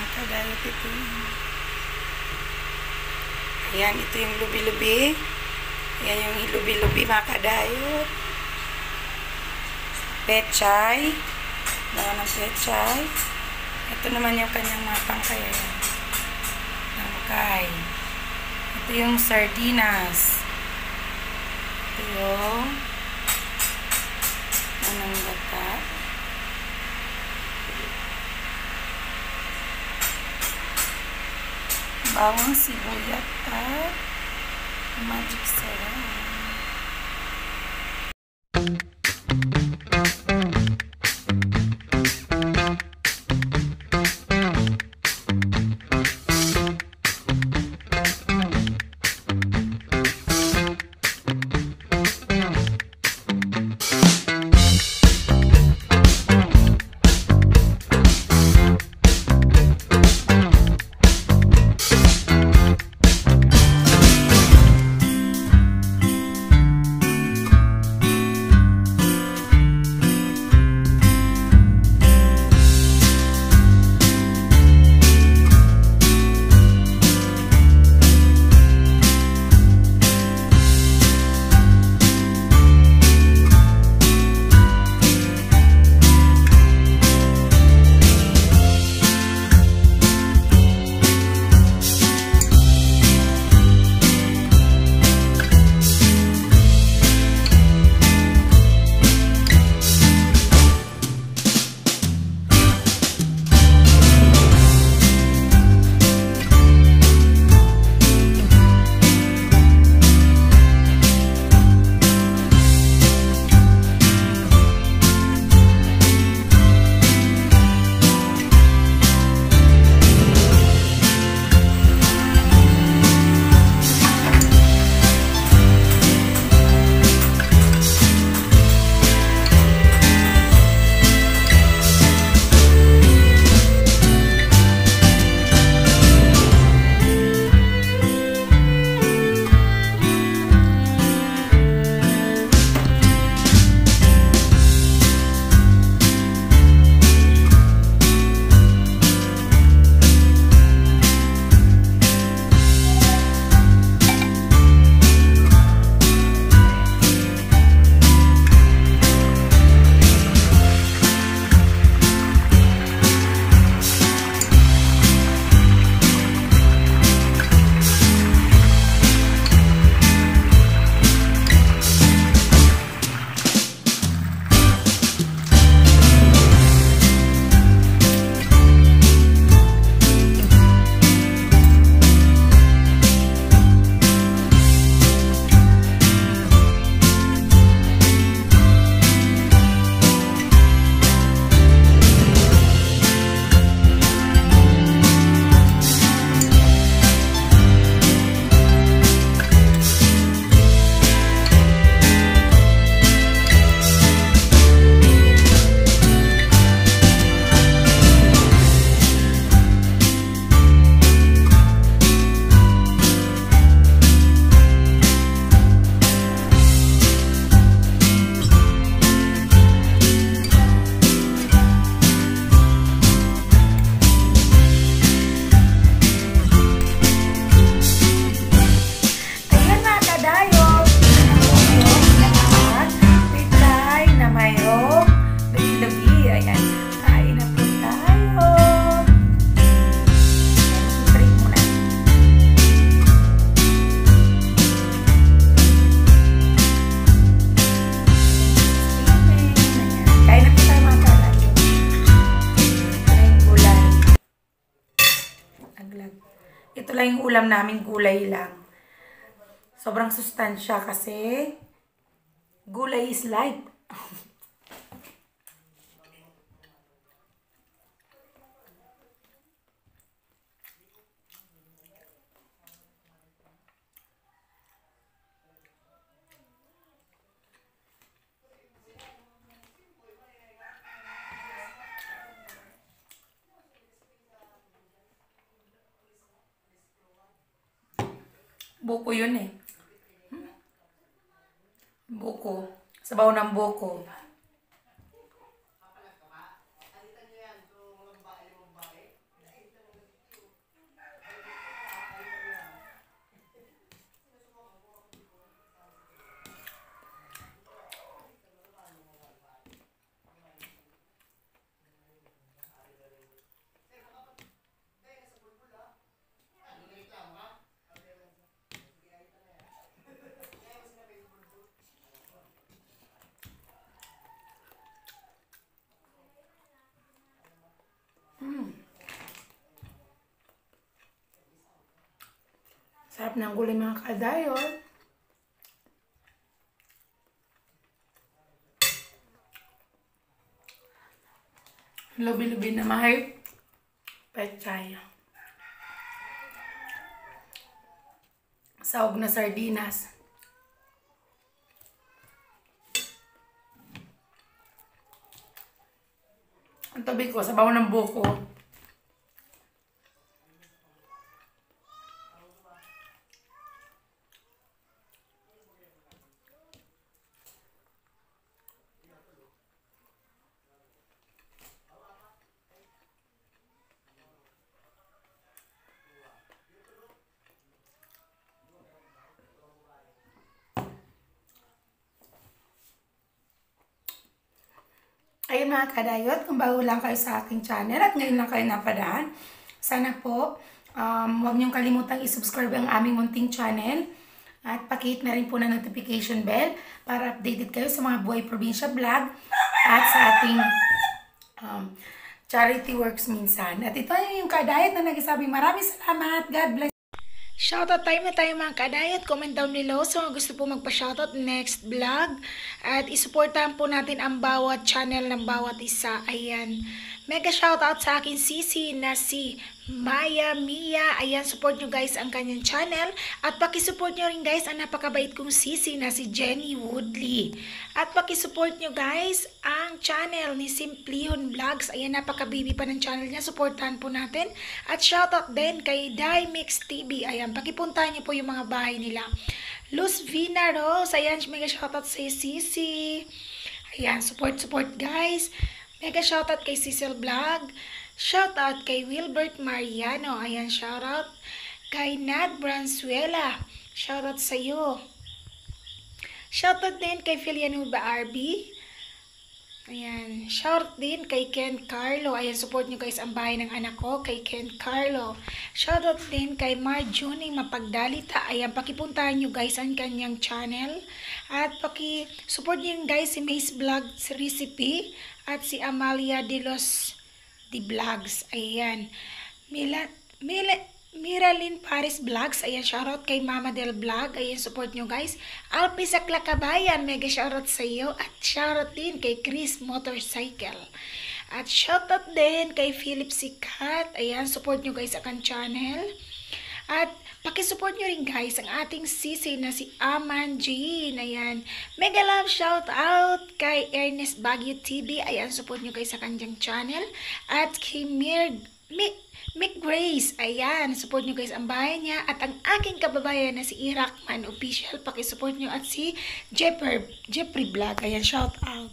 mga kadayot, ito yun. Ayan, ito yung lubi-lubi. Ayan yung lubi-lubi mga kadayot. Pechay. Gawa ng pechay. Ito naman yung kanyang mga tangkay. Ayan. Tangkay. Ito yung sardinas. Ito yung anong gata. Bawang sibuyat at magic sarap. Ito lang yung ulam namin, gulay lang. Sobrang sustansya kasi gulay is life. Buko yun eh. Buko. Sabaw ng buko. Sarap ng gulay mga kadayot. Lubi-lubi na may pechay. Sahog na sardinas. Ang tubig ko, sabaw ng buko. Ayun mga kadayot, kung bago lang kayo sa aking channel at ngayon lang kayo napadaan, sana po huwag niyong kalimutang i-subscribe ang aming munting channel at pakihit na rin po ng notification bell para updated kayo sa mga buhay probinsya vlog at sa ating charity works minsan. At ito yung kadayot na nagsasabing maraming salamat. God bless. Shoutout time na tayo mga kadayat. Comment down below sa mga gusto po magpa-shoutout next vlog. At isuportahan po natin ang bawat channel ng bawat isa. Ayan. Mega shoutout sa akin sisi na si Maya Mia. Ayan, support nyo guys ang kanyang channel. At pakisupport nyo rin guys ang napakabait kong sisi na si Jenny Woodley. At pakisupport nyo guys ang channel ni Simplihon Vlogs. Ayan, napakabibi pa ng channel niya. Supportahan po natin. At shoutout din kay Dimix TV. Ayan, pakipuntahan nyo po yung mga bahay nila. Luz Vina Rose. Ayan, mega shoutout sa sisi. Ayan, support guys. Mega shoutout kay Cecil Vlog. Shoutout kay Wilbert Mariano. Ayan, shoutout kay Nad Branzuela. Shoutout sa iyo. Shoutout din kay Filianuba RB. Ayan, shoutout din kay Ken Carlo. Ayan, support nyo guys ang bahay ng anak ko kay Ken Carlo. Shoutout din kay Marjonie Mapagdalita. Ayan, pakipuntahan nyo guys ang kanyang channel. At paki-support nyo guys si Mace Vlog Recipe at si Amalia de los The Vlogs. Ayan. Miralyn Paris Vlogs. Ayan, shoutout kay Mama Del Vlog. Ayan, support nyo guys. Alpi sa Klakabayan. Mega shoutout sa iyo. At shoutout din kay Chris Motorcycle. At shoutout din kay Philip Sikat. Ayan, support nyo guys ang channel. At pakisupport nyo rin guys ang ating sisi na si Aman Jean. Ayan. Mega love shout out kay Ernest Baguio TV. Ayan, support nyo guys sa kanyang channel. At kay Mick Grace. Ayan, support nyo guys ang bahay niya. At ang aking kababayan na si Irakman Official. Pakisupport nyo. At si Jeffrey Vlog. Ayan, shout out.